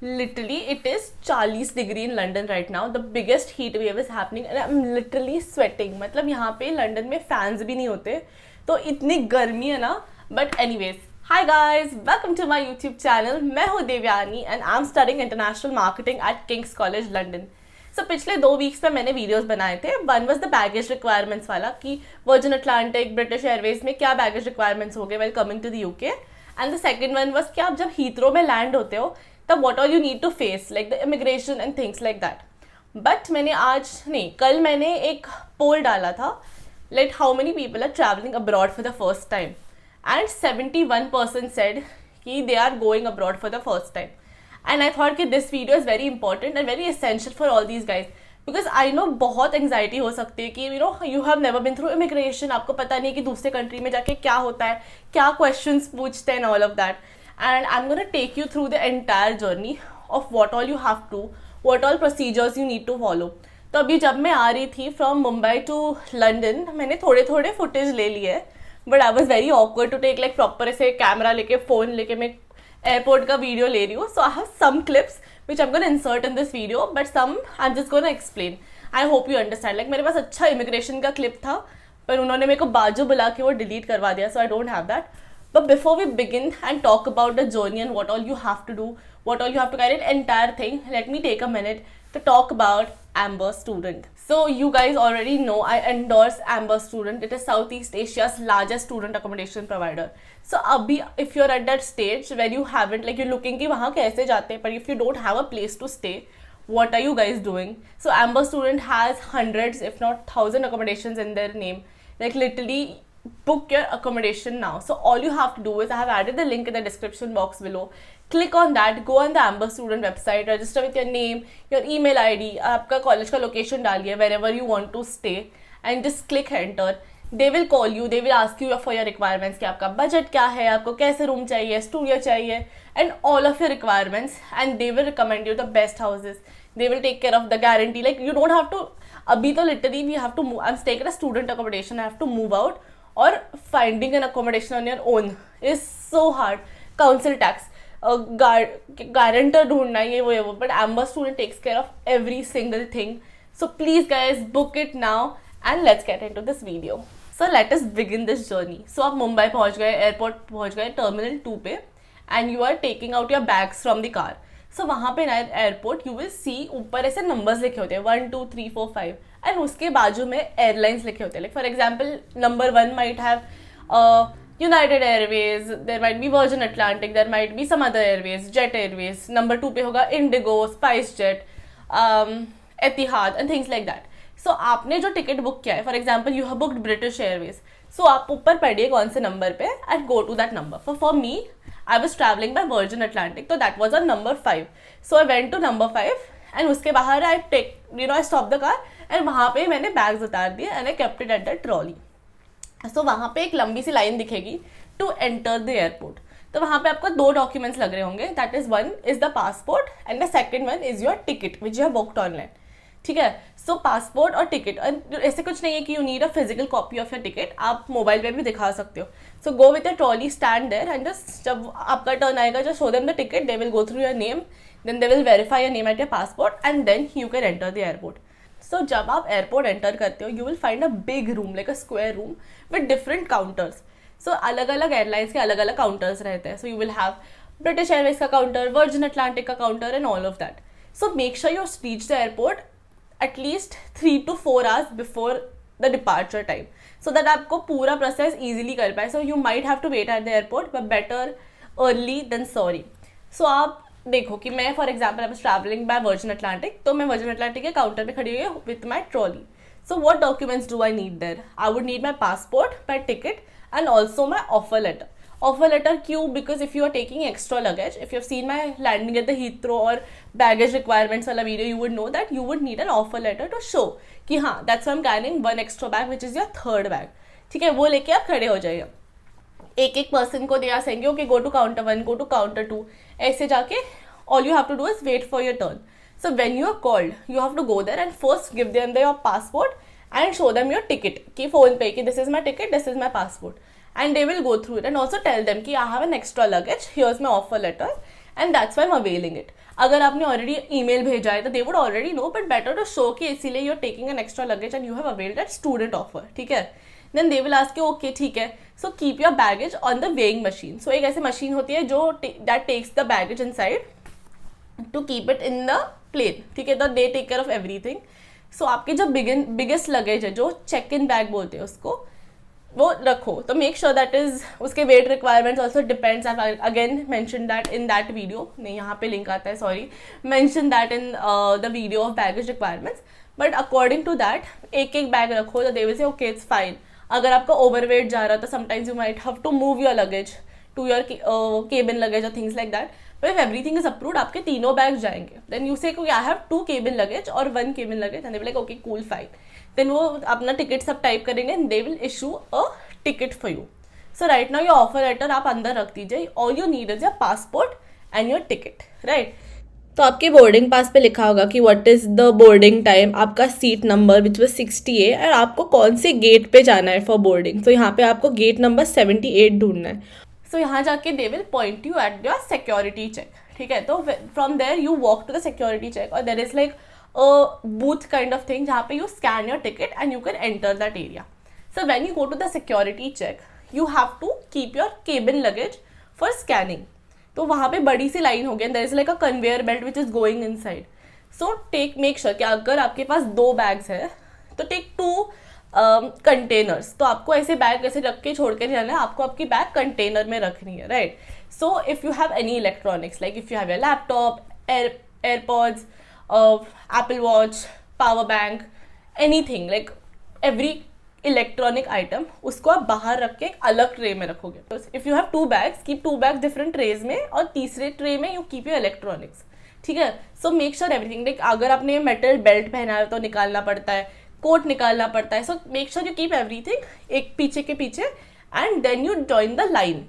Literally, it is 40 degree in London right now. The biggest heat wave is happening and I'm literally sweating. मतलब यहाँ पे London में fans भी नहीं होते तो इतनी गर्मी है ना. But anyways, hi guys, welcome to my YouTube channel. मैं हूँ Devyani and I'm studying international marketing at King's College London. So पिछले 2 वीक्स में मैंने वीडियोस बनाए थे. One was the baggage requirements वाला कि वर्जिन अटलांटिक ब्रिटिश एयरवेज में क्या बैगेज रिक्वायरमेंट्स हो गए well coming to the UK. And the second one was कि आप जब हीथ्रो में लैंड होते हो तब what all you need to face like the immigration and things like that. But मैंने कल मैंने एक पोल डाला था like how many people are travelling abroad for the first time and 71% said कि they are going abroad for the first time. And I thought कि this video is very important and very essential for all these guys because I know बहुत anxiety हो सकती है कि you have never been through immigration. आपको पता नहीं कि दूसरे कंट्री में जाके क्या होता है, क्या क्वेश्चंस पूछते हैं, all of that. And I'm going to take you through the entire journey of what all you have to, what all procedures you need to follow. तो अभी जब मैं आ रही थी फ्रॉम मुंबई टू लंदन मैंने थोड़े थोड़े फुटेज ले लिए but I was very awkward to take like proper ऐसे कैमरा लेके फ़ोन लेके मैं एयरपोर्ट का वीडियो ले रही हूँ. So I have some clips which I am gonna insert in this video but some I am just gonna explain. I hope you understand. Like मेरे पास अच्छा इमिग्रेशन का क्लिप था पर उन्होंने मेरे को बाजू बुला के वो डिलीट करवा दिया. So I don't have that. But before we begin and talk about the journey and what all you have to do, what all you have to carry, the entire thing, let me take a minute to talk about Amber Student. So you guys already know I endorse Amber Student. It is Southeast Asia's largest student accommodation provider. So abhi, if you're at that stage where you haven't, like you're looking कि वहाँ कैसे जाते हैं, but if you don't have a place to stay, what are you guys doing? So Amber Student has hundreds, if not 1,000 accommodations in their name. Like literally, book your accommodation now. So all you have to do is I have added the link in the description box below. Click on that, go on the Amber Student website, register with your name, your email ID, आपका college का location डालिए wherever you want to stay and just click enter. They will call you, they will ask you for your requirements कि आपका budget क्या है, आपको कैसे room चाहिए, स्टूडियो चाहिए and all of your requirements and they will recommend you the best houses. They will take care of the guarantee. Like you don't have to. अभी तो literally we have to move. I'm staying at a student accommodation. I have to move out. और finding an accommodation on your own is so hard. Council tax, guarantor ढूंढना, ये वो but Amber student takes care of every single thing. So please guys book it now and let's get into this video. So let us begin this journey. So आप मुंबई पहुंच गए, airport पहुंच गए, terminal 2 पे and you are taking out your bags from the car. So वहाँ पे ना airport you will see ऊपर ऐसे नंबर्स लिखे होते हैं 1 2 3 4 5 एंड उसके बाजू में एयरलाइंस लिखे होते हैं. Like for example number 1 might have United Airways, there might be Virgin Atlantic, there might be some other airways, Jet Airways. Number 2 पे होगा Indigo, SpiceJet, Etihad and things like that. So आपने जो ticket book किया है, for example you have booked British Airways, so आप ऊपर पढ़िए कौन से नंबर पे and go to that number. For me I was traveling by Virgin Atlantic, so that was on number 5. So I went to number 5, and उसके बाहर I stopped the car, and वहाँ पे मैंने bags उतार दिए, and I kept it at the trolley. So वहाँ पे एक लंबी सी लाइन दिखेगी to enter the airport. तो वहाँ पे आपको 2 डॉक्यूमेंट्स लग रहे होंगे. That is one is the passport, and the second one is your ticket which you have booked online. ठीक है. सो पासपोर्ट और टिकट, ऐसे कुछ नहीं है कि you need a physical copy of your ticket, आप मोबाइल पे भी दिखा सकते हो. So go with a trolley, stand there and just जब आपका टर्न आएगा just show them the ticket, they will go through your name, then they will verify your name at your passport and then you can enter the airport. So जब आप airport enter करते हो you will find a big room like a square room with different counters. So अलग अलग airlines के अलग अलग counters रहते हैं. So you will have British Airways का काउंटर, वर्जिन अटलांटिक का counter and all of that. So make sure you reach the airport at least 3 to 4 hours before the departure time so that आपको पूरा process easily कर पाए. So you might have to wait at the airport but better early than sorry. So आप देखो कि मैं for example I was travelling by virgin Atlantic, तो मैं वर्जिन अटलांटिक के काउंटर पे खड़ी हुई हूँ with my trolley. So what documents do I need there? I would need my passport, my ticket and also my offer letter. Offer letter क्यों? Because if you are taking extra luggage, if you have seen my landing at the Heathrow or baggage requirements वाला video, you would know that you would need an offer letter to show कि हाँ that's why I'm carrying one extra bag which is your third bag. ठीक है, वो लेके आप खड़े हो जाइए. एक एक पर्सन को दिया सेंगे okay go to counter 1, go to counter 2, ऐसे जाके all you have to do is wait for your turn. So when you are called, you have to go there and first give them your passport and show them your ticket कि phone पे कि this is my ticket, this is my passport. And they will go through it and also tell them कि I have an extra luggage, here's my offer letter and that's why am availing it. अगर आपने already email भेजा है तो they would already know, but better to show कि इसीलिए you are taking an extra luggage and you have availed that student offer. ठीक है, then they will ask you okay ठीक है, so keep your baggage on the weighing machine. So एक ऐसी machine होती है जो that takes the baggage inside to keep it in the plane. ठीक है, तो they take care of everything. So आपके जो बिगेस्ट लगेज है, जो चेक इन बैग बोलते हैं उसको, वो रखो. तो मेक श्योर दैट इज, उसके weight requirements also depends. I again mention that in that video. नहीं, यहाँ पे लिंक आता है, sorry, mention that in the video of baggage requirements. But according to that एक एक बैग रखो, तो they will say okay it's fine. अगर आपका ओवरवेट जा रहा है तो sometimes you might have to move your luggage to your cabin luggage और things like that. But if everything is approved, आपके तीनों बैग जाएंगे. देन यू से आई हैव 2 केबिन लगेज और 1 cabin luggage, and they will like okay cool fine. Then वो अपना ticket सब type करेंगे and they will issue a ticket for you. So right now your offer letter आप अंदर रख दीजिए. All you need is your passport and your ticket, right. तो आपके बोर्डिंग पास पे लिखा होगा कि what is the boarding time, आपका सीट नंबर विच वाज 68, और आपको कौन से गेट पे जाना है फॉर बोर्डिंग. तो यहाँ पे आपको गेट नंबर 78 ढूंढना है. सो यहाँ जाके they will point you at your security check. ठीक है, तो from there you walk to the security check, और there is like a booth kind of thing जहाँ पे you scan your ticket and you can enter that area. So when you go to the security check, you have to keep your cabin luggage for scanning. तो वहाँ पे बड़ी सी line होगी and there is like a conveyor belt which is going inside. So make sure कि अगर आपके पास 2 bags है तो टेक 2 कंटेनर्स. तो आपको ऐसे बैग ऐसे रख के छोड़ के नहीं जाना है, आपको आपकी बैग कंटेनर में रखनी है, right. So if you have any electronics, like if you have your laptop, AirPods, Apple watch, power bank, anything, like every electronic item, उसको आप बाहर रख के एक अलग ट्रे में रखोगे. If you have 2 bags, keep 2 bags different trays में, और तीसरे ट्रे में यू कीप योर इलेक्ट्रॉनिक्स. ठीक है, so make sure everything, like अगर आपने मेटल बेल्ट पहना है तो निकालना पड़ता है, कोट निकालना पड़ता है. So make sure you keep everything एक पीछे के पीछे, and then you join the line.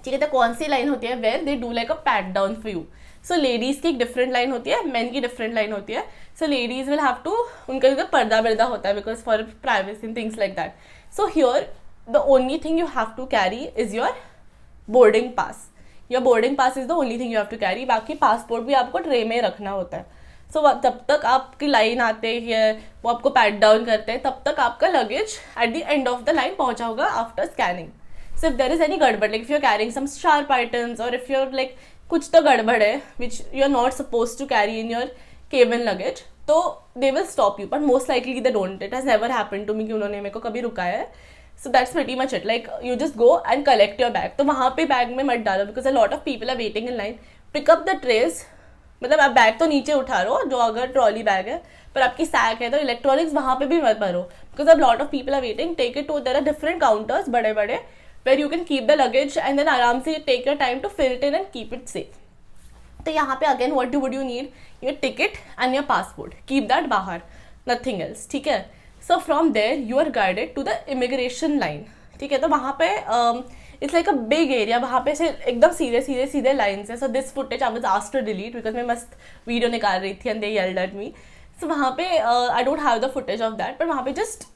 ठीक है, तो कौन सी लाइन होती है, where they do like a pat down for you. So ladies की एक डिफरेंट लाइन होती है, मेन की डिफरेंट लाइन होती है. So ladies will have to, उनका पर्दा होता है because for privacy and things like that. So here the only thing you have to carry is your boarding pass. Your boarding pass is the only thing you have to carry. बाकी passport भी आपको tray में रखना होता है. सो जब तक आपकी लाइन आते हैं, वो आपको पैट डाउन करते हैं, तब तक आपका luggage at the end of the line पहुंचा होगा after scanning. So if there is any गड़बड़, like if you are carrying some sharp items, और इफ यू आर लाइक कुछ तो गड़बड़ है which you are not suppose to carry in your cabin luggage, तो they will stop you. But most likely they don't. It has never happen to me कि उन्होंने मेरे को कभी रुकाया है. So that's pretty much it. Like you just go and collect your bag. तो वहाँ पे बैग में मत डालो because a lot of people are waiting in line. Pick up the trays, मतलब आप बैग तो नीचे उठा लो जो अगर ट्रॉली बैग है, पर आपकी सैक है तो इलेक्ट्रॉनिक्स वहाँ पे भी मत भरो because a lot of people are waiting. Take it to, there are different counters बड़े बड़े where you can keep the luggage and then आराम से take your time to fill it in and keep it safe. तो यहाँ पे again what would you need, your ticket and your passport. Keep that बाहर, nothing else. ठीक है, so from there you are guided to the immigration line. ठीक है, तो वहाँ पे it's like a big area. वहाँ पे से एकदम सीधे लाइन्स है. So this footage I was asked to delete because मैं मस्त वीडियो निकाल रही थी and they yelled at me. So वहाँ पे I don't have the footage of that, but वहाँ पे just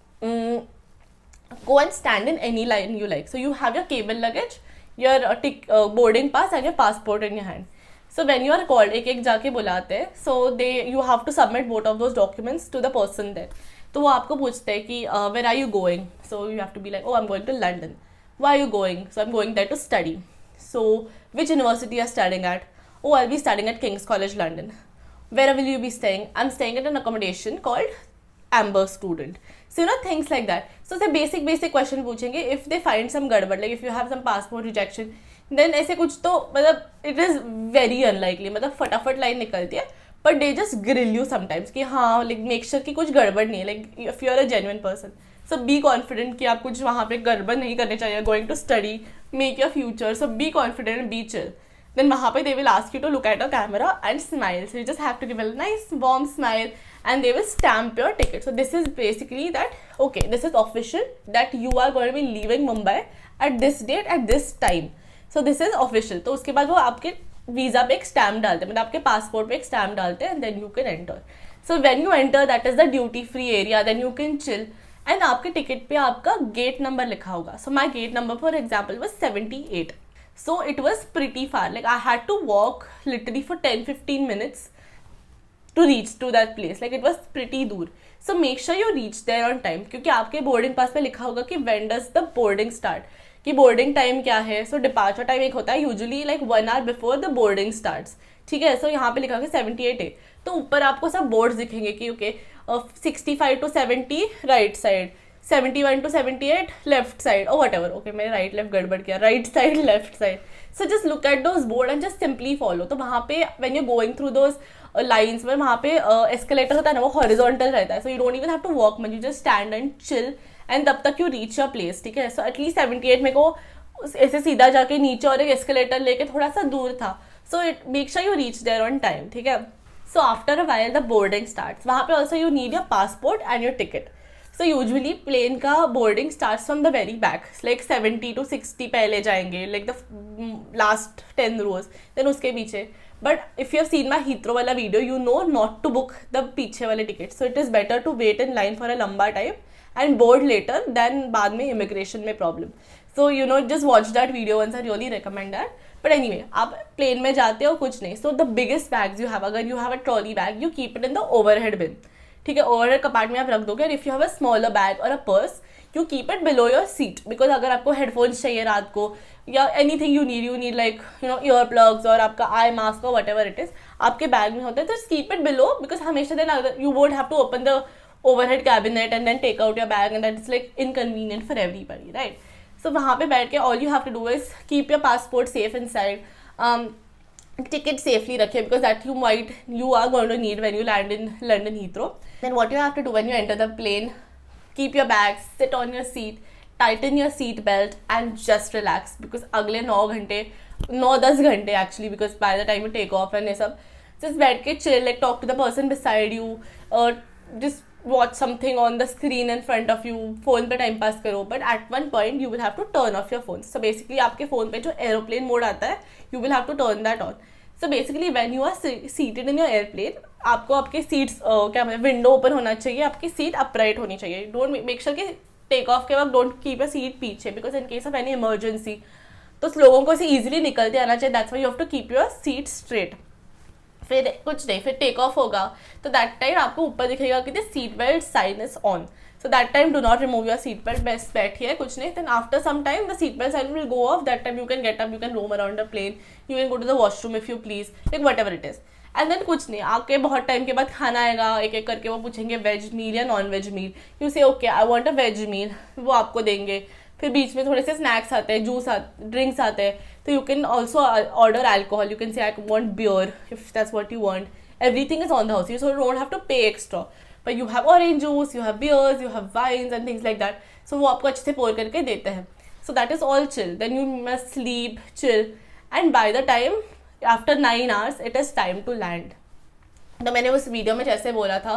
go and stand in any line you like. So you have your cable luggage, your boarding pass and your passport in your hand. So when you are called, एक जाके बुलाते हैं, so you have to submit both of those documents to the person there. तो वो आपको पूछते हैं कि where are you going? So you have to be like, oh I'm going to London. Why are you going? So I'm going there to study. So which university you are studying at? Oh, I'll be studying at King's College London. Where will you be staying? I'm staying at an accommodation called Amber Student. So you know things like that. So से basic question पूछेंगे. If they find some गड़बड़, like if you have some passport rejection, then ऐसे कुछ तो मतलब it is very unlikely, मतलब फटाफट line निकलती है. But they just grill you sometimes कि हाँ like make sure कि कुछ गड़बड़ नहीं है. Like if you are a genuine person, so be confident कि आप कुछ वहाँ पे गड़बड़ नहीं करने चाहिए. Going to study, make your future. So be confident and be chill. Then वहाँ पे they will ask you to look at a camera and smile. So you just have to give a nice warm smile. And they will stamp your ticket. So this is basically that, okay, this is official that you are going to be leaving Mumbai at this date at this time. So this is official. तो उसके बाद वो आपके visa पे एक stamp डालते हैं, मतलब आपके पासपोर्ट पे एक स्टैम्प डालते हैं, and then you can enter. So when you enter, that is the duty free area. Then you can chill. And आपके टिकट पे आपका गेट नंबर लिखा होगा. So my gate number for example was 78. So it was pretty far. Like I had to walk literally for 10-15 minutes to reach to that place. Like it was pretty दूर. So make sure you reach there on time, क्योंकि आपके boarding pass पे लिखा होगा कि when does the boarding start, कि boarding time क्या है. सो डिपार्चर टाइम एक होता है usually like 1 hour before the boarding starts. ठीक है. सो यहाँ पे लिखा होगा 78 है. तो ऊपर आपको सब बोर्ड्स दिखेंगे कि okay 65 to 70 right side, 71 to 78 left side और वट एवर. ओके मैंने राइट लेफ्ट गड़बड़ किया, right side left side. So just look at those board and just simply follow. तो वहाँ पे when you going through those lines में वहाँ पे एस्केलेटर होता है ना, वो हॉरिजॉन्टल रहता है. So you don't even have to walk much, you just stand and chill and तब तक यू रीच योर प्लेस. ठीक है. सो एटलीस्ट 78 मेरे को ऐसे सीधा जाके नीचे और एक एस्केलेटर लेके थोड़ा सा दूर था. So it make sure you reach there on time. ठीक है. So after a while the boarding starts. वहाँ पे also you need your passport and your ticket. So usually plane का boarding starts from the very back, like 70 to 60 पहले जाएंगे, like the last 10 rows, then उसके पीछे. But if you have seen my Heathrow वाला video you know not to book the पीछे वाले ticket. So it is better to wait in line for a लंबा time and board later then बाद में immigration में problem. So you know just watch that video once. I really recommend that. But anyway आप plane में जाते हो कुछ नहीं. So the biggest bags you have, अगर you have a trolley bag you keep it in the overhead bin. ठीक है. Overhead कपाट में आप रख दोगे. और if you have a smaller bag और a purse you keep it below your seat, because अगर आपको हेडफोन्स चाहिए रात को या anything you need like you know ear plugs और आपका आई मास्क और वट एवर इट इज आपके बैग में होता है. तो कीप इट बिलो, बिकॉज हमेशा then you won't have to open the overhead cabinet and then take out your bag, and that's like inconvenient for everybody, right? So वहाँ पे बैठ के all you have to do is keep your passport safe inside, ticket safely रखिए, because that you are going to need when you land in London Heathrow. Then what you have to do when you enter the plane, keep your bags, sit on your seat, tighten your seat belt and just relax, because अगले 9-10 घंटे actually, because by the time you take off and ये सब just बैठ के chill, like talk to the person beside you, just watch something on the screen in front of you, phone पे time pass करो. but at one point you will have to turn off your phone. so basically आपके phone पे जो aeroplane mode आता है you will have to turn that on. so basically when you are seated in your airplane, आपको आपके seats क्या मतलब window open होना चाहिए, आपकी seat upright होनी चाहिए. don't make sure कि take off के वक्त don't keep your seat पीछे, because in case of any emergency तो लोगों को इसे easily निकलते आना चाहिए. that's why you have to keep your seat straight. फिर कुछ नहीं, फिर टेक ऑफ होगा तो दैट टाइम आपको ऊपर दिखेगा कि the seat belt sign is on. So that time do not remove your seat belt, बेस्ट बैठिए कुछ नहीं. Then after some time the seat belt sign will go off. That time you can get up, you can roam around the plane, you can go to the washroom if you please, like whatever it is. And then कुछ नहीं, आके बहुत time के बाद खाना आएगा, एक एक करके वो पूछेंगे वेज मील या non veg meal. You say okay I want a veg meal, वो आपको देंगे. फिर बीच में थोड़े से स्नैक्स आते हैं, जूस ड्रिंक्स आते हैं. तो you can also order alcohol, you can say I want beer if that's what you want. Everything is on the house, so you don't have to pay extra. But you have orange juice, you have beers, you have wines and things like that. So वो आपको अच्छे से pour करके देते हैं. So that is all chill. Then you must sleep, chill, and by the time after 9 hours, it is time to land. तो मैंने उस वीडियो में जैसे बोला था,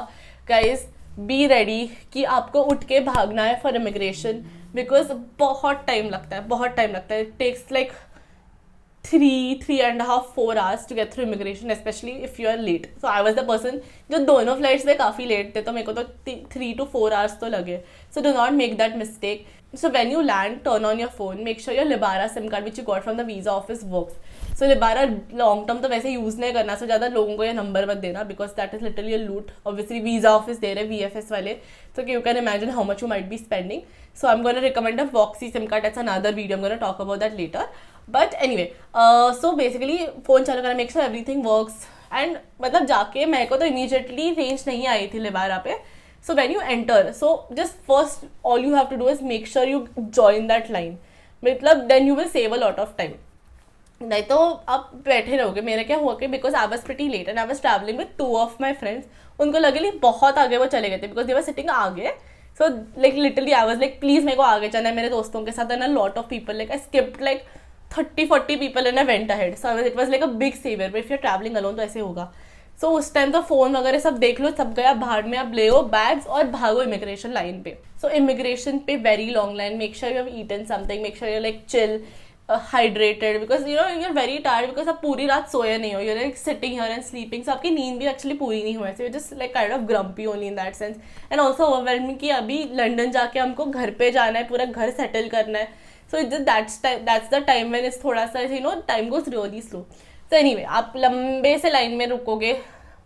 guys, be ready कि आपको उठ के भागना है for immigration, because बहुत टाइम लगता है, बहुत टाइम लगता है. It takes like 3.5-4 hours to get through immigration, especially if you are late. So I was the person जो दोनों फ्लाइट्स में काफ़ी लेट थे, तो मेरे को तो 3 to 4 hours तो लगे. So do not make that mistake. So when you land, turn on your phone. Make sure your Libara SIM card which you got from the visa office works. So Libara long term तो वैसे use नहीं करना, so ज़्यादा लोगों को ये number मत देना, because that is literally a loot. Obviously visa office दे रहे VFS वाले, so you can imagine how much you might be spending. So I'm going to recommend a Voxy SIM card. That's another video. I'm going to talk about that later. But anyway, so basically phone चालू करना, make sure everything works. And मतलब जाके मेरे को तो immediately range नहीं आई थी Lebara पे. So when you enter, so just first all you have to do is make sure you join that line. मतलब then you will save a lot of time. नहीं तो आप बैठे रहोगे. मेरा क्या हुआ कि because I was pretty late and I was traveling with 2 of my friends. उनको लगे बहुत आगे वो चले गए थे, because they were sitting आगे. So like literally I was like please मेरे को आगे चलना है मेरे दोस्तों के साथ. And a lot of people, like I skipped like 30-40 people and I went ahead. So it was like a big savior. But if you're traveling alone तो ऐसे होगा. So उस टाइम तो फ़ोन वगैरह सब देख लो, सब गया भाड़ में. आप ले लो बैग्स और भागो इमिग्रेशन लाइन पे. So इमिग्रेशन पे very long line. Make sure you have eaten something, make sure you like chill, hydrated, because you know you are very tired, because आप पूरी रात सोए नहीं हो. You like sitting here and sleeping. So आपकी नींद भी एक्चुअली पूरी नहीं हुई. So you just like kind of grumpy only in that sense. And also overwhelming कि अभी लंदन जाके हमको घर पे जाना है, पूरा घर सेटल करना है. So that's the time when is थोड़ा सा time goes really slow. So anyway आप लंबे से लाइन में रुकोगे.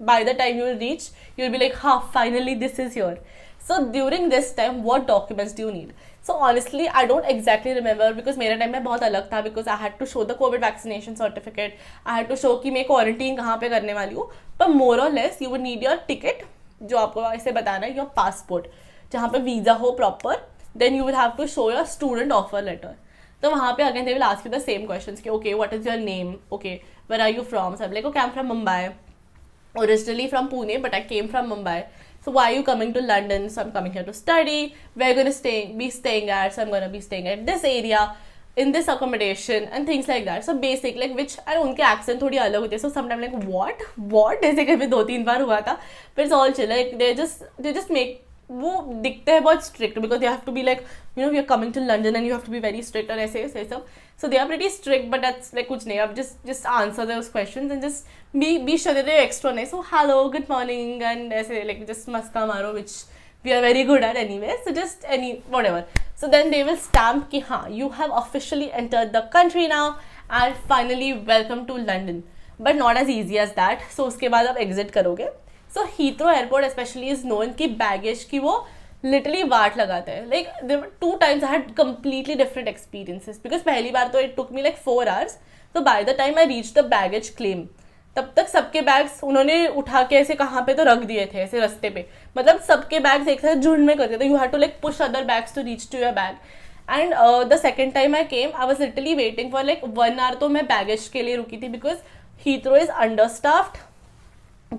By the time you will reach you will be like हाँ finally this is your. So during this time, what documents do you need? So honestly, I don't exactly remember because मेरा time में बहुत अलग था because I had to show the COVID vaccination certificate. I had to show कि मैं quarantine कहाँ पे करने वाली हूँ. पर more or less, you would need your ticket, जो आपको ऐसे बताना है, your passport, जहाँ पे visa हो proper. Then you will have to show your student offer letter. तो वहाँ पे again they will ask you the same questions कि okay, what is your name? Okay, where are you from? So I'm like, okay, I'm from Mumbai. Originally from Pune, but I came from Mumbai. So why are you coming to London? So I'm coming here to study. Where are you going to be staying at? So I'm going to be staying at this area, in this accommodation and things like that. So basic like which and उनके accent थोड़ी अलग होती है. So sometimes like what ऐसे कभी 2-3 बार हुआ था. But it's all chill. Like they just make वो दिखते हैं बहुत strict because they have to be like you're coming to London and you have to be very strict और ऐसे सब. So they are pretty strict, but that's like कुछ नहीं. आप just answer those questions and just be sure that they're extra nice. So hello, good morning and ऐसे like just मस्का मारो, which we are very good at anyway. So just whatever. So then they will stamp कि हाँ you have officially entered the country now and finally welcome to London. But not as easy as that. So उसके बाद आप exit करोगे. So Heathrow Airport especially is known कि baggage की वो literally वाट लगाते हैं. Like two times I had completely different experiences because पहली बार तो it took me like 4 hours. तो bye the time I reach the baggage claim तब तक सबके बैग्स उन्होंने उठा के ऐसे कहाँ पे तो रख दिए थे ऐसे रास्ते पे. मतलब सबके बैग्स एक साथ झुंड में करते थे. You have to like push other bags to reach to your bag. And the second time I came I was literally waiting for like 1 hour. तो मैं बैगेज के लिए रुकी थी because Heathrow is understaffed.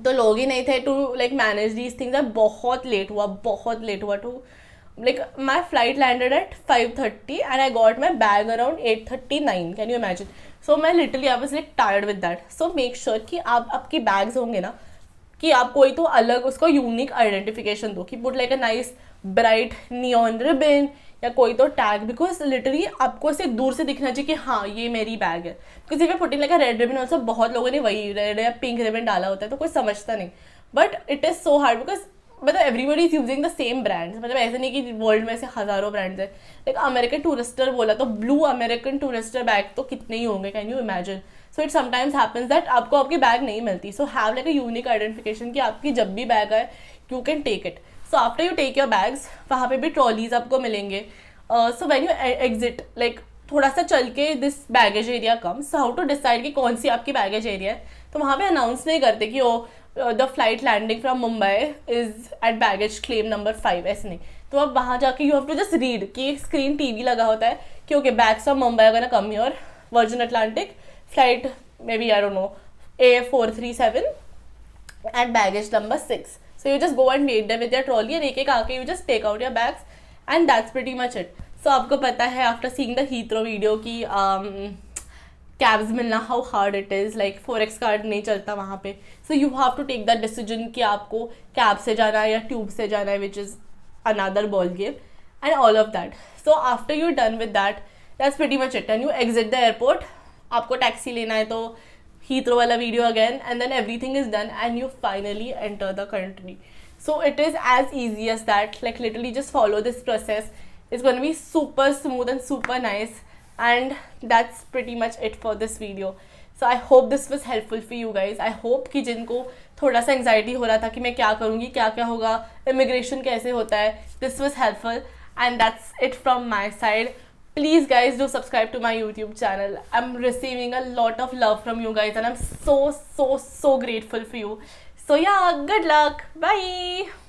तो लोग ही नहीं थे to like manage these things. बहुत लेट हुआ to like my flight landed at 5:30 and I got my bag around 8:39. Can you imagine. So मैं literally I was like tired with that. So make sure कि आप आपकी bags होंगे ना कि आप कोई तो अलग उसको यूनिक आइडेंटिफिकेशन दो कि put like a nice bright neon ribbon या कोई तो टैग बिकॉज लिटरली आपको ऐसे दूर से दिखना चाहिए कि हाँ ये मेरी बैग है. Because if putting like a red ribbon also बहुत लोगों ने वही रेड या पिंक रिबन डाला होता है तो कोई समझता नहीं. But it is so hard because मतलब everybody is using the same brands. मतलब ऐसे नहीं कि वर्ल्ड में ऐसे हज़ारों ब्रांड्स है. लाइक अमेरिकन टूरिस्टर बोला तो ब्लू अमेरिकन टूरिस्टर बैग तो कितने ही होंगे. Can you imagine. So it sometimes happens that आपको आपकी बैग नहीं मिलती. So have like a unique identification कि आपकी जब भी बैग आए you can take it. So after you take your bags वहाँ पे भी ट्रॉलीज आपको मिलेंगे. So when you exit like थोड़ा सा चल के this baggage area comes. How to decide कि कौन सी आपकी बैगेज एरिया है. तो वहाँ पे अनाउंस नहीं करते कि oh the flight landing from Mumbai is at baggage claim number 5 ऐसे नहीं. तो अब वहाँ जाके you have to just read कि एक स्क्रीन टीवी लगा होता है कि okay bags from Mumbai are gonna come your Virgin Atlantic flight maybe I don't know A437 at baggage number 6. So you just go and wait there with your trolley and एक आके you just take out your bags and that's pretty much it. So आपको पता है after seeing the Heathrow video कि cabs मिलना how hard it is. like Forex card नहीं चलता वहाँ पे. So you have to take that decision कि आपको कैब से जाना है या ट्यूब से जाना है which is another ball game and all of that. So after you're done with that that's pretty much it and you exit the airport. आपको टैक्सी लेना है तो Heathrow वाला video again and then everything is done and you finally enter the country. So it is as easy as that. Like literally just follow this process. It's going to be super smooth and super nice and that's pretty much it for this video. So I hope this was helpful for you guys. I hope कि जिनको थोड़ा सा anxiety हो रहा था कि मैं क्या करूँगी क्या क्या होगा immigration कैसे होता है, this was helpful and that's it from my side. Please guys do subscribe to my YouTube channel. I'm receiving a lot of love from you guys and I'm so grateful for you. So yeah, good luck. Bye.